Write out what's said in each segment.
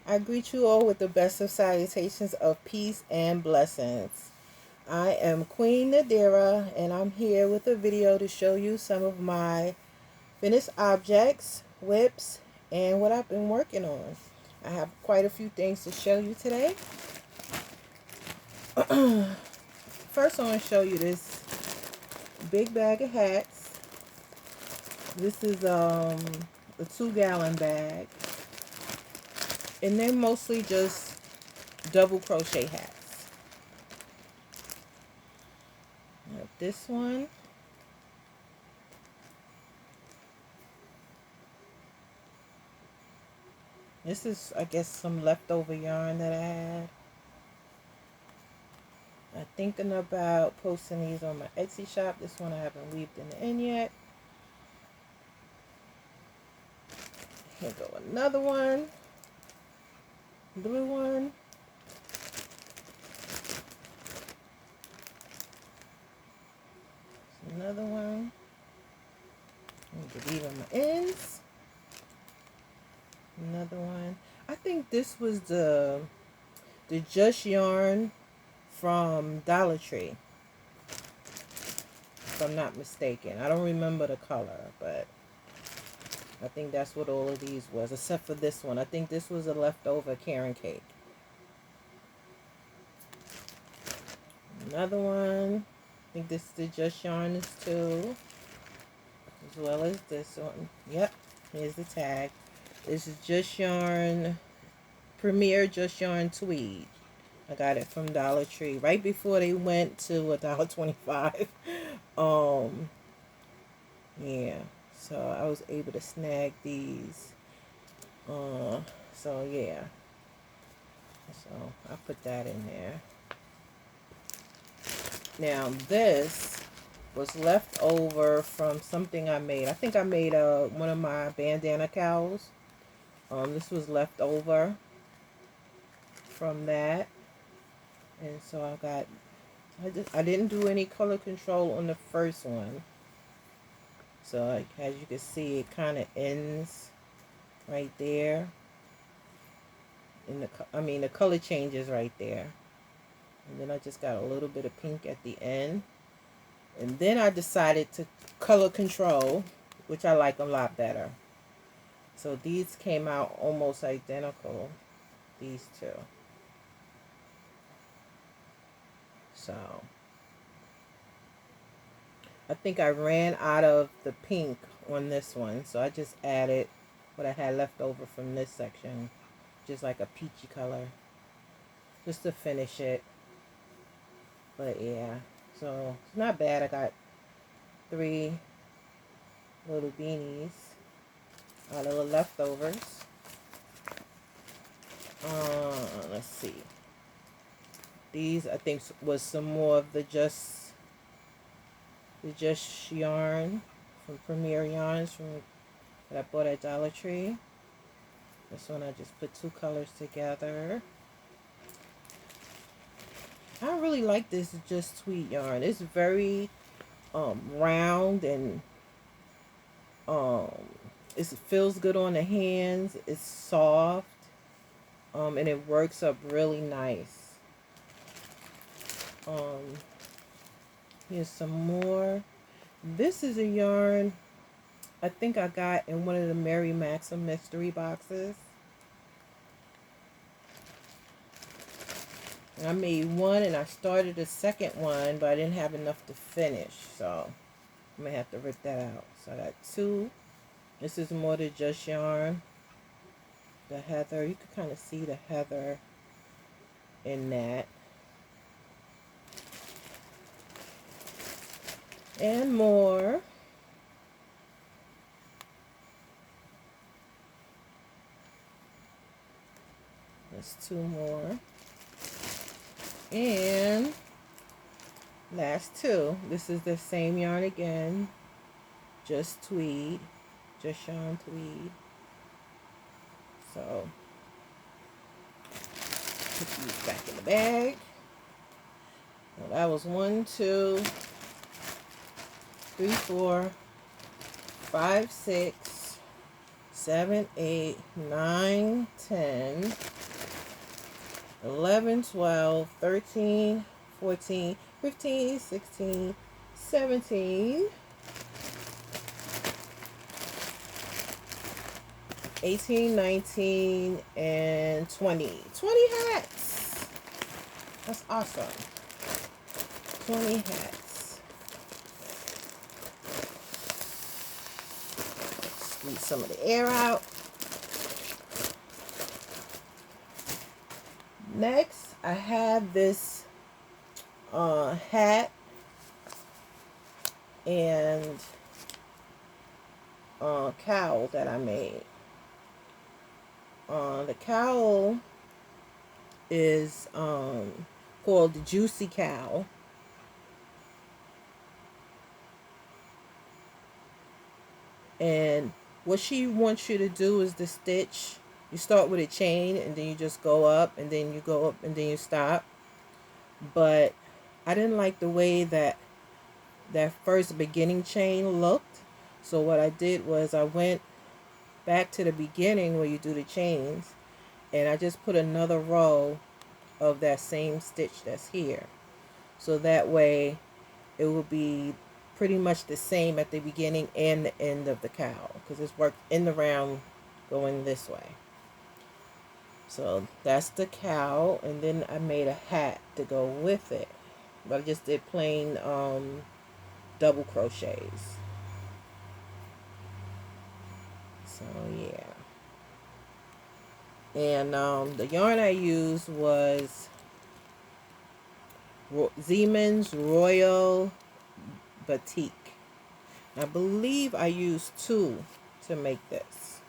I greet you all with the best of salutations of peace and blessings. I am Queen Nadira, and I'm here with a video to show you some of my finished objects, whips, and what I've been working on. I have quite a few things to show you today. First, I want to show you this big bag of hats. This is a 2-gallon bag, and they're mostly just double crochet hats. This one. This is, I guess, some leftover yarn that I had. I'm thinking about posting these on my Etsy shop. This one I haven't weaved in the end yet. Here go another one. Blue one. Another one. Need to weave on my ends. Another one. I think this was the Just Yarn from Dollar Tree, if I'm not mistaken. I don't remember the color, but I think that's what all of these was, except for this one. I think this was a leftover Karen cake. Another one. I think this is the Just Yarn too, as well as this one. Yep, here's the tag. This is Just Yarn, Premier Just Yarn Tweed. I got it from Dollar Tree right before they went to $1.25. Yeah, so I was able to snag these. So yeah, so I put that in there. Now this was left over from something I made. I think I made one of my bandana cows. This was left over from that, and so I didn't do any color control on the first one. So like, as you can see, it kind of ends right there. The color changes right there. And then I just got a little bit of pink at the end. And then I decided to color control, which I like a lot better. So these came out almost identical, these two. So I think I ran out of the pink on this one, so I just added what I had left over from this section, just like a peachy color, just to finish it. But yeah, so it's not bad. I got 3 little beanies out of the leftovers. Let's see. These I think was some more of the Just Yarn from Premier Yarns that I bought at Dollar Tree. This one I just put 2 colors together. I really like this Just Tweed yarn. It's very round, and it feels good on the hands. It's soft, and it works up really nice. Here's some more. This is a yarn I think I got in one of the Mary Maxim mystery boxes. And I made one and I started a second one, but I didn't have enough to finish, so I'm gonna have to rip that out. So I got 2. This is more the Just Yarn. The heather, you can kind of see the heather in that. And more. There's 2 more. And last 2. This is the same yarn again. Just Tweed. Just Yarn Tweed. So, put these back in the bag. Well, that was 1, 2, 3, 4, 5, 6, 7, 8, 9, 10, 12, 13, 14, 15, 16, 17, 18, 19, and 20. 20 hats. That's awesome. 20 hats. Squeeze some of the air out. Next, I have this hat and cowl that I made. The cowl is called the Juicy Cowl. And what she wants you to do is the stitch. You start with a chain and then you just go up and then you go up and then you stop. But I didn't like the way that first beginning chain looked. So what I did was I went back to the beginning where you do the chains, and I just put another row of that same stitch that's here. So that way it will be pretty much the same at the beginning and the end of the cowl, because it's worked in the round going this way. So that's the cowl, and then I made a hat to go with it, but I just did plain double crochets. So yeah, and the yarn I used was Siemens Royal Batik. I believe I used 2 to make this.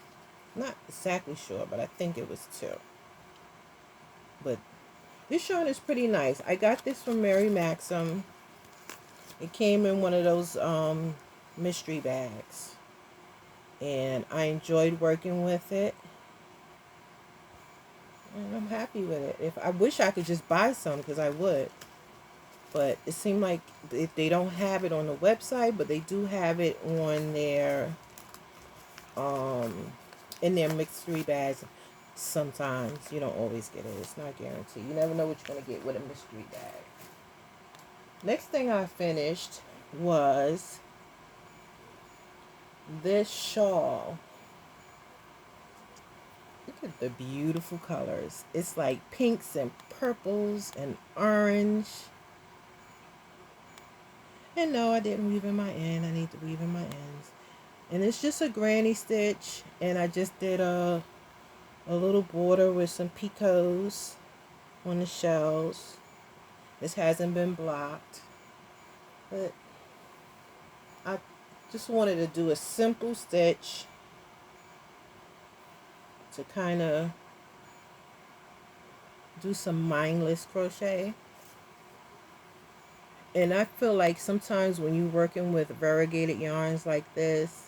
Not exactly sure, but I think it was 2. But this yarn is pretty nice. I got this from Mary Maxim. It came in one of those mystery bags. And I enjoyed working with it. And I'm happy with it. I wish I could just buy some, because I would. But it seemed like if they don't have it on the website, but they do have it on their in their mystery bags. Sometimes you don't always get it. It's not guaranteed. You never know what you're gonna get with a mystery bag. Next thing I finished was this shawl. Look at the beautiful colors. It's like pinks and purples and orange. And no, I didn't weave in my end. I need to weave in my ends. And it's just a granny stitch. And I just did a little border with some picots on the shells. This hasn't been blocked. But I just wanted to do a simple stitch to kind of do some mindless crochet. And I feel like sometimes when you're working with variegated yarns like this,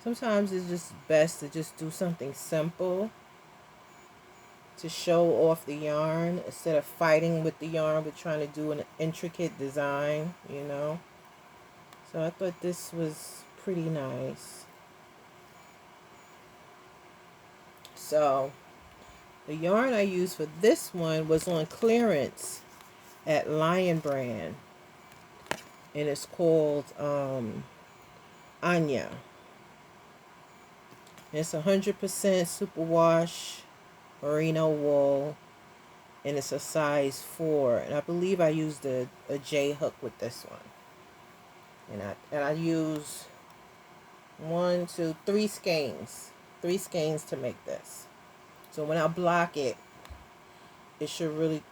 sometimes it's just best to just do something simple to show off the yarn instead of fighting with the yarn with trying to do an intricate design, you know. So I thought this was pretty nice. So the yarn I used for this one was on clearance at Lion Brand. And it's called Anya. It's 100% superwash merino wool, and it's a size 4. And I believe I used a J hook with this one. And I use 3 skeins, 3 skeins to make this. So when I block it, it should really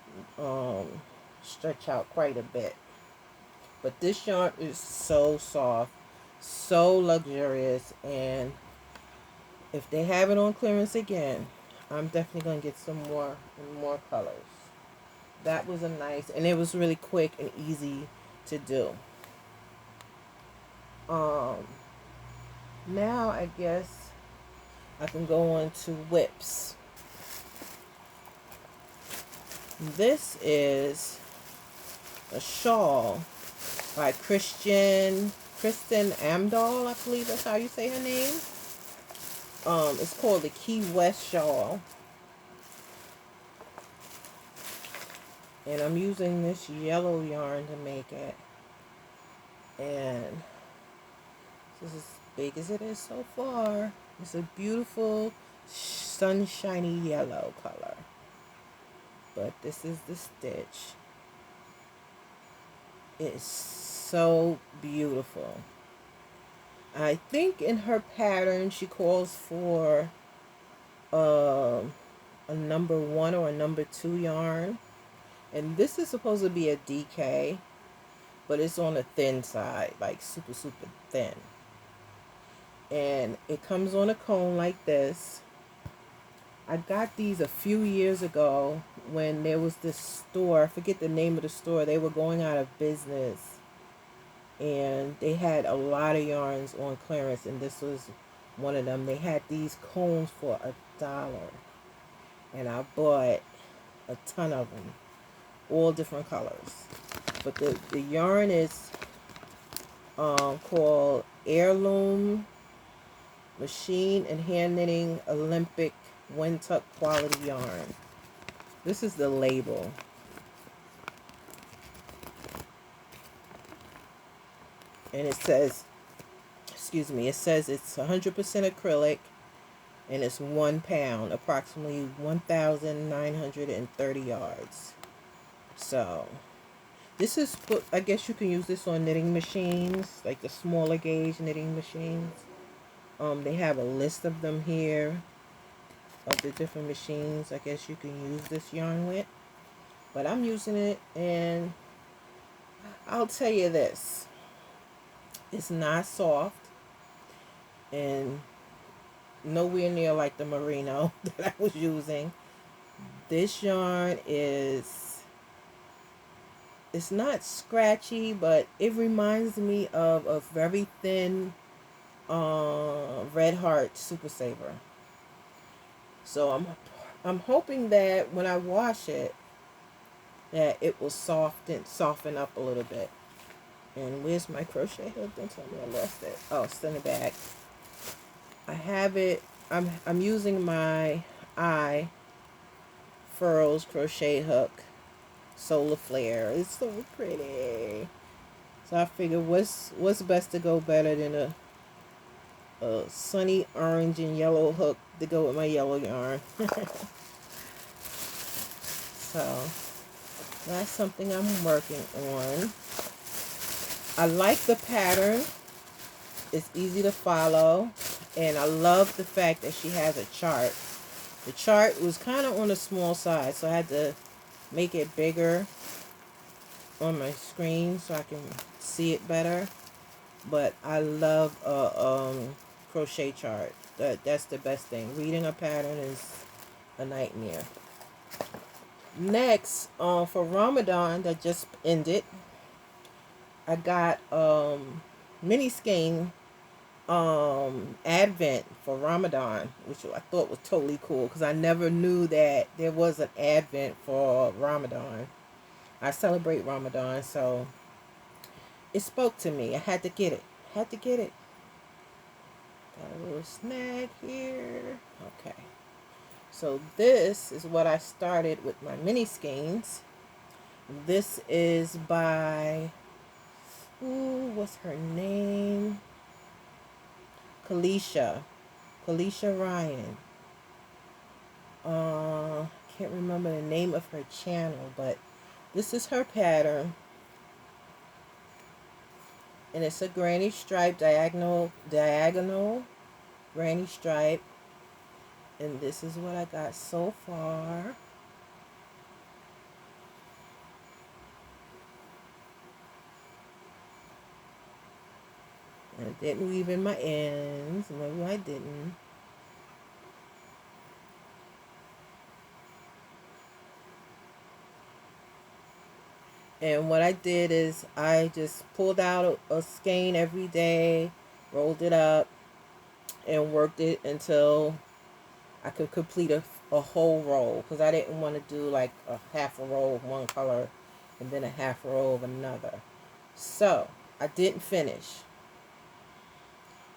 stretch out quite a bit. But this yarn is so soft, so luxurious, and if they have it on clearance again, I'm definitely going to get some more and more colors. That was a nice, and it was really quick and easy to do. Now I guess I can go on to whips. This is a shawl by Kristen Amdahl, I believe that's how you say her name. It's called the Key West shawl. And I'm using this yellow yarn to make it. And this is as big as it is so far. It's a beautiful sunshiny yellow color. But this is the stitch. It's so beautiful. I think in her pattern she calls for a number 1 or a number 2 yarn. And this is supposed to be a DK, but it's on the thin side, like super, super thin. And it comes on a cone like this. I got these a few years ago when there was this store, I forget the name of the store, they were going out of business. And they had a lot of yarns on clearance, and this was one of them. They had these cones for $1. And I bought a ton of them, all different colors. But the yarn is called Heirloom Machine and Hand Knitting Olympic Windtuck Quality Yarn. This is the label. And it says, it says it's 100% acrylic and it's 1 pound, approximately 1,930 yards. So this is, I guess you can use this on knitting machines, like the smaller gauge knitting machines. They have a list of them here, of the different machines I guess you can use this yarn with. But I'm using it, and I'll tell you this. It's not soft, and nowhere near like the merino that I was using. This yarn is, it's not scratchy, but it reminds me of a very thin Red Heart Super Saver. So I'm hoping that when I wash it, that it will soften up a little bit. And where's my crochet hook? Don't tell me I lost it. Oh, it's in the bag. I have it. I'm using my Eye Furls crochet hook, Solar Flare. It's so pretty. So I figured, what's best to go better than a sunny orange and yellow hook to go with my yellow yarn. So that's something I'm working on. I like the pattern. It's easy to follow. And I love the fact that she has a chart. The chart was kind of on the small side, so I had to make it bigger on my screen so I can see it better. But I love a crochet chart. That's the best thing. Reading a pattern is a nightmare. Next, for Ramadan that just ended, I got mini skein Advent for Ramadan, which I thought was totally cool because I never knew that there was an Advent for Ramadan. I celebrate Ramadan, so it spoke to me. I had to get it. Got a little snag here. Okay. So this is what I started with my mini skeins. This is by, what's her name? Kalisha Ryan. Can't remember the name of her channel, but this is her pattern. And it's a granny stripe, diagonal granny stripe. And this is what I got so far. I didn't weave in my ends. Maybe I didn't. And what I did is I just pulled out a skein every day, rolled it up, and worked it until I could complete a whole row. Because I didn't want to do like a half a row of one color and then a half row of another. So I didn't finish.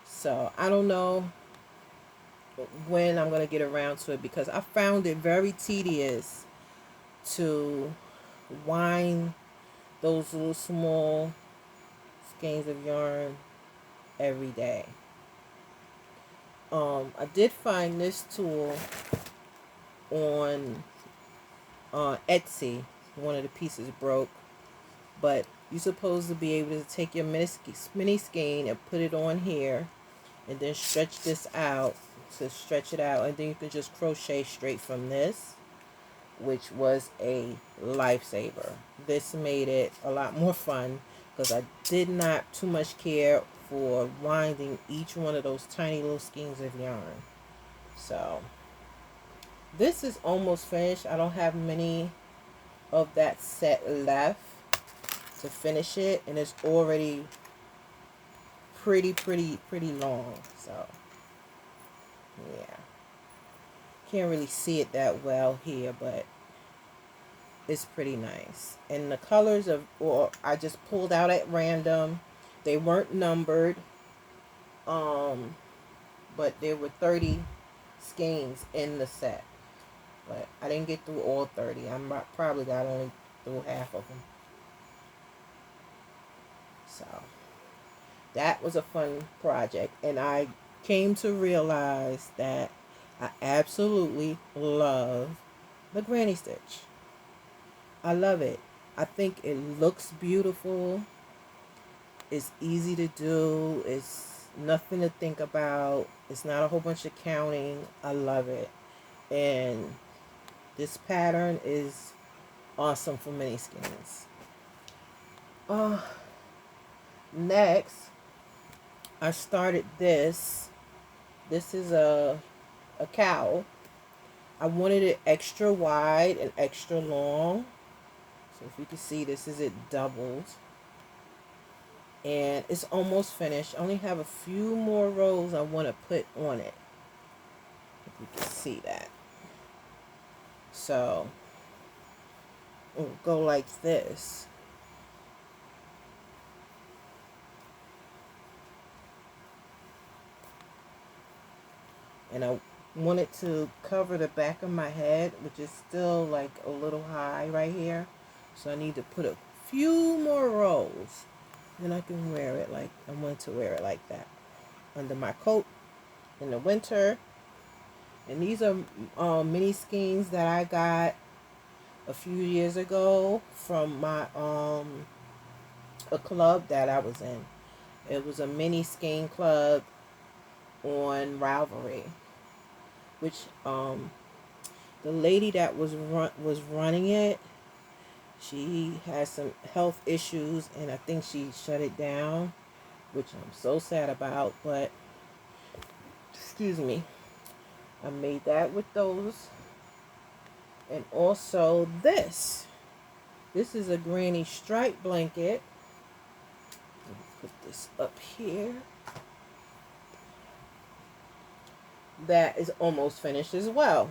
So I don't know when I'm going to get around to it because I found it very tedious to wind those little small skeins of yarn every day. I did find this tool on Etsy. One of the pieces broke, but you're supposed to be able to take your mini skein and put it on here, and then stretch this out to stretch it out, and then you can just crochet straight from this, which was a lifesaver. This made it a lot more fun because I did not too much care for winding each one of those tiny little skeins of yarn. So this is almost finished. I don't have many of that set left to finish it, and it's already pretty long. So yeah, can't really see it that well here, but it's pretty nice. And the colors I just pulled out at random. They weren't numbered, but there were 30 skeins in the set, but I didn't get through all 30. Probably got only through half of them. So that was a fun project, and I came to realize that I absolutely love the granny stitch. I love it. I think it looks beautiful. It's easy to do. It's nothing to think about. It's not a whole bunch of counting. I love it. And this pattern is awesome for mini skeins. Next, I started this. This is a cowl. I wanted it extra wide and extra long. So if you can see, this is it doubled. And it's almost finished. I only have a few more rows I want to put on it. If you can see that. So it'll go like this. And I wanted to cover the back of my head, which is still like a little high right here. So I need to put a few more rows. Then I can wear it like I want to wear it like that. Under my coat in the winter. And these are mini skeins that I got a few years ago from my a club that I was in. It was a mini skein club on Ravelry, which the lady that was running it, she has some health issues, and I think she shut it down, which I'm so sad about. But excuse me, I made that with those. And also this is a granny stripe blanket. Let me put this up here. That is almost finished as well.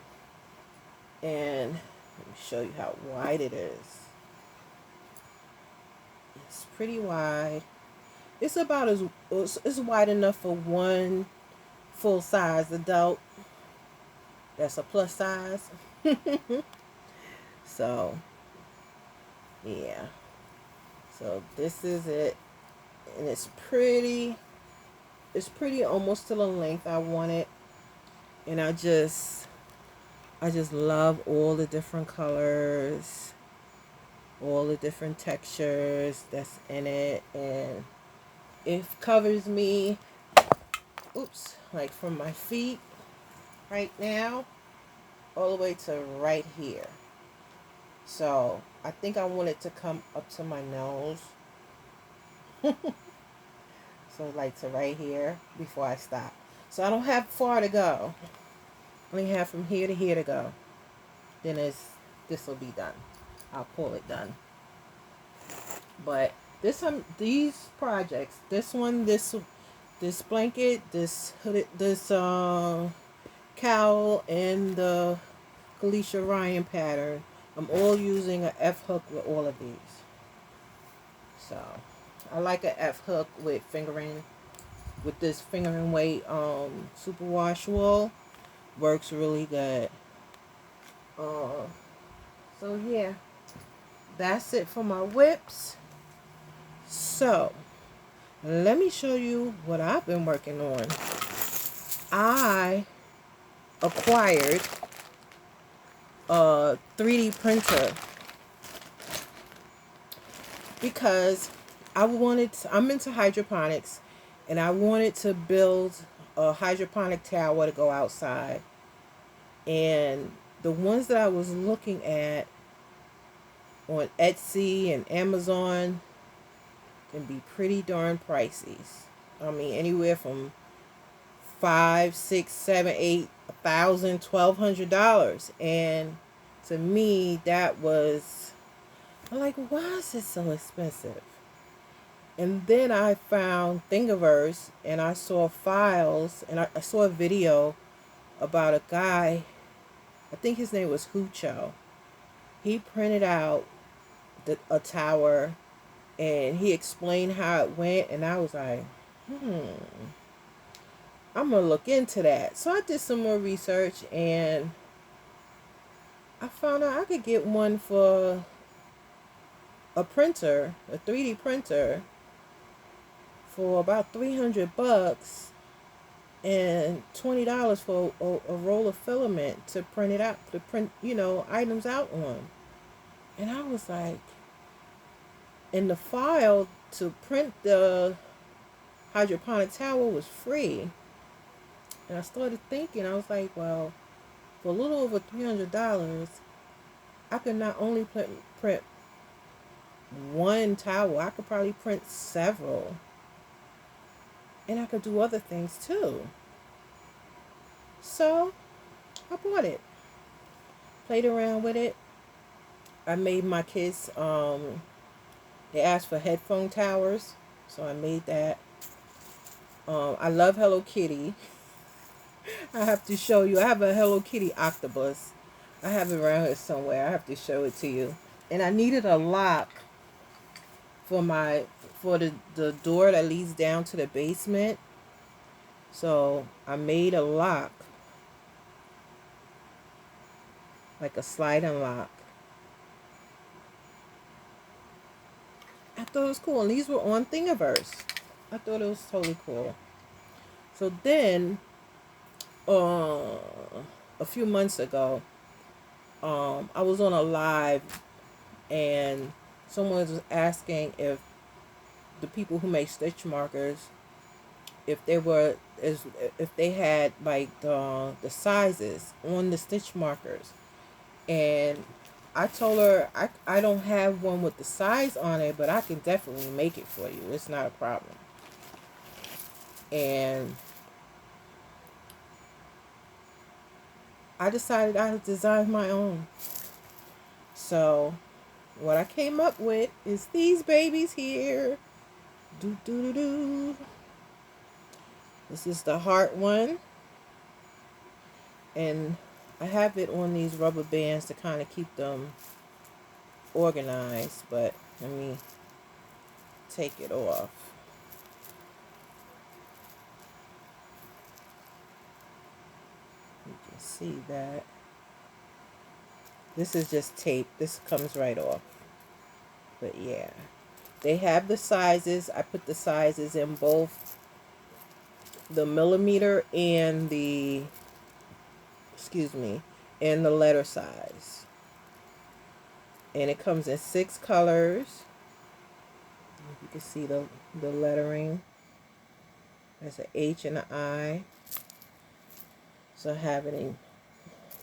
And let me show you how wide it is. It's pretty wide. It's about it's wide enough for one full-size adult. That's a plus size. So yeah. So this is it. And it's pretty almost to the length I want it. And I just love all the different colors, all the different textures that's in it, and it covers me, like from my feet right now all the way to right here. So I think I want it to come up to my nose. So like to right here before I stop. So I don't have far to go. I only have from here to here to go. Then this will be done. I'll call it done. But these projects, this one, this blanket, this hooded, this cowl, and the Kalisha Ryan pattern, I'm all using an F hook with all of these. So I like an F hook with this fingering weight superwash wool. Works really good. So yeah, that's it for my whips. So let me show you what I've been working on. I acquired a 3D printer because I'm into hydroponics, and I wanted to build a hydroponic tower to go outside. And the ones that I was looking at on Etsy and Amazon can be pretty darn pricey. I mean, anywhere from five, six, seven, 8,000, $1,200. And to me, that was, I'm like, why is it so expensive? And then I found Thingiverse, and I saw files, and I saw a video about a guy, I think his name was Hucho. He printed out a tower, and he explained how it went, and I was like, I'm going to look into that. So I did some more research, and I found out I could get one for a printer, a 3D printer, for about $300 and $20 for a roll of filament to print it out, to print, items out on. And I was like, and the file to print the hydroponic tower was free. And I started thinking, I was like, well, for a little over $300, I could not only print one tower, I could probably print several. And I could do other things too. So I bought it. Played around with it. I made my kids, they asked for headphone towers. So I made that. I love Hello Kitty. I have to show you. I have a Hello Kitty octopus. I have it around here somewhere. I have to show it to you. And I needed a lock for the door that leads down to the basement. So I made a lock, like a sliding lock. I thought it was cool. And these were on Thingiverse. I thought it was totally cool. So then, a few months ago, I was on a live, and someone was asking if the people who make stitch markers, if they had like the sizes on the stitch markers. And I told her I don't have one with the size on it, but I can definitely make it for you. It's not a problem. And I decided I would design my own. So what I came up with is these babies here. Do do do do. This is the heart one. And I have it on these rubber bands to kind of keep them organized, but let me take it off. You can see that. This is just tape. This comes right off. But yeah, they have the sizes. I put the sizes in both the millimeter and the, and the letter size. And it comes in 6 colors. You can see the lettering. There's an H and an I. So I have it in,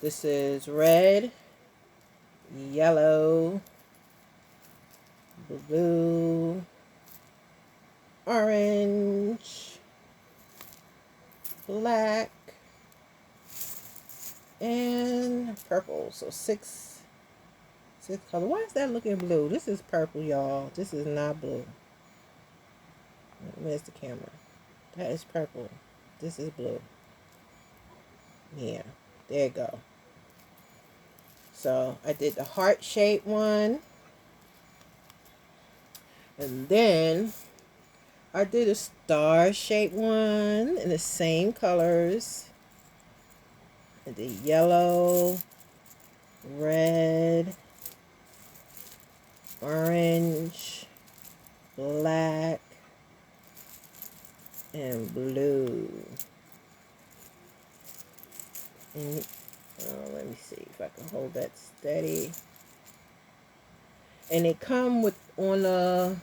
this is red, yellow, blue, orange, black, and purple. So six colors. Why is that looking blue? This is purple, y'all. This is not blue. Where's the camera? That is purple. This is blue. Yeah, there you go. So I did the heart-shaped one. And then I did a star-shaped one in the same colors. I did yellow, red, Let me see if I can hold that steady. And they come with on a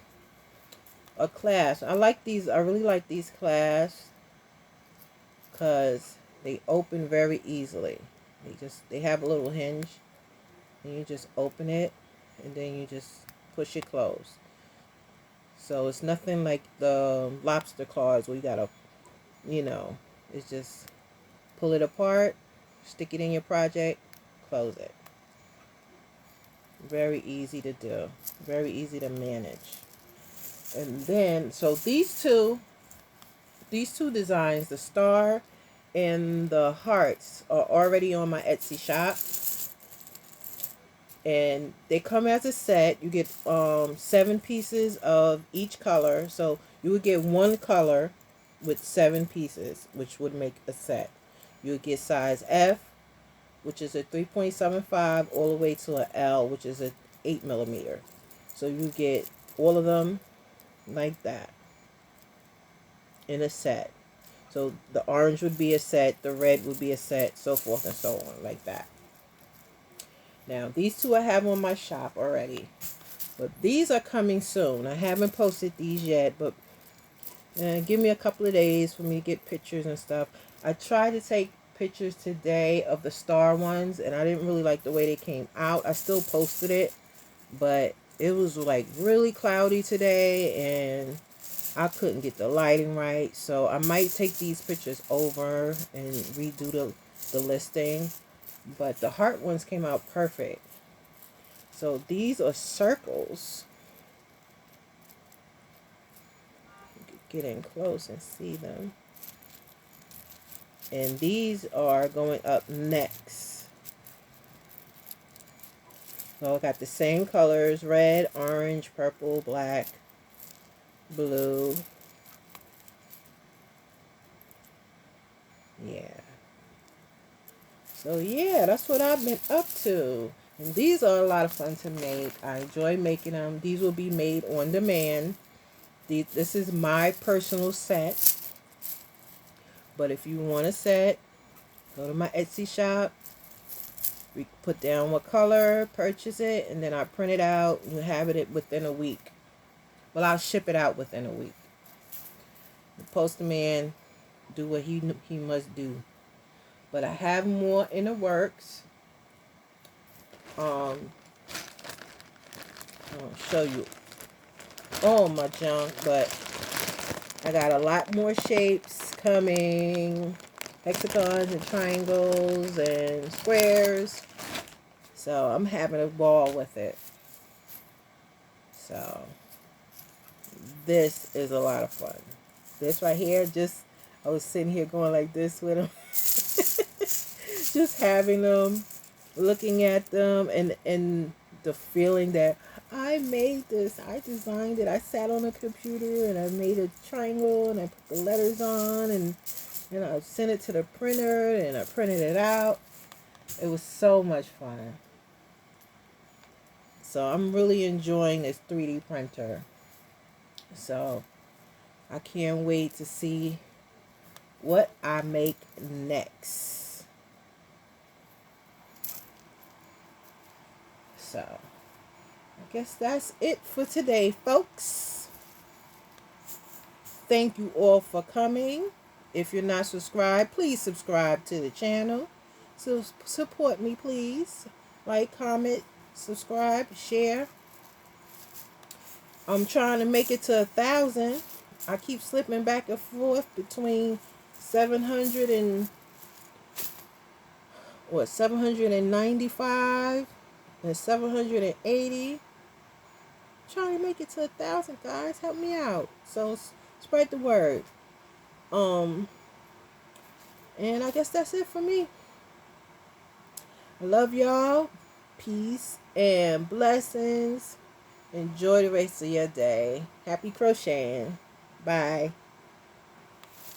clasp. I like these. I really like these clasps because they open very easily. They have a little hinge, and you just open it, and then you just push it closed. So it's nothing like the lobster claws where you gotta, you know, it's just pull it apart, stick it in your project, close it. Very easy to do. Very easy to manage. And then, so these two designs, the star and the hearts, are already on my Etsy shop. And they come as a set. You get 7 pieces of each color. So you would get one color with 7 pieces, which would make a set. You would get size F, which is a 3.75, all the way to a L, which is a 8mm. So you get all of them like that in a set. So the orange would be a set, the red would be a set, so forth and so on, like that. Now, these two I have on my shop already, but these are coming soon. I haven't posted these yet, but give me a couple of days for me to get pictures and stuff. I tried to take pictures today of the star ones, and I didn't really like the way they came out. I still posted it, but it was like really cloudy today, and I couldn't get the lighting right. So I might take these pictures over and redo the listing. But the heart ones came out perfect. So these are circles. Get in close and see them. And these are going up next. So I got the same colors: red, orange, purple, black, blue. Yeah. So yeah, that's what I've been up to. And these are a lot of fun to make. I enjoy making them. These will be made on demand. This is my personal set. But if you want a set, go to my Etsy shop. We put down what color, purchase it, and then I print it out. You have it within a week. Well, I'll ship it out within a week. The postman do what he must do. But I have more in the works. I'll show you all my junk, but I got a lot more shapes coming. Hexagons and triangles and squares. So I'm having a ball with it. So this is a lot of fun. This right here, I was sitting here going like this with them. Just having them, looking at them, and the feeling that I made this, I designed it. I sat on a computer and I made a triangle and I put the letters on and I sent it to the printer and I printed it out. It was so much fun. So I'm really enjoying this 3D printer. So I can't wait to see what I make next. So I guess that's it for today, folks. Thank you all for coming. If you're not subscribed, please subscribe to the channel. So support me, please. Like, comment, subscribe, share. I'm trying to make it to 1,000. I keep slipping back and forth between 700 and 795 and 780. Trying to make it to 1,000, guys. Help me out. So spread the word. And I guess that's it for me. I love y'all. Peace and blessings. Enjoy the rest of your day. Happy crocheting. Bye.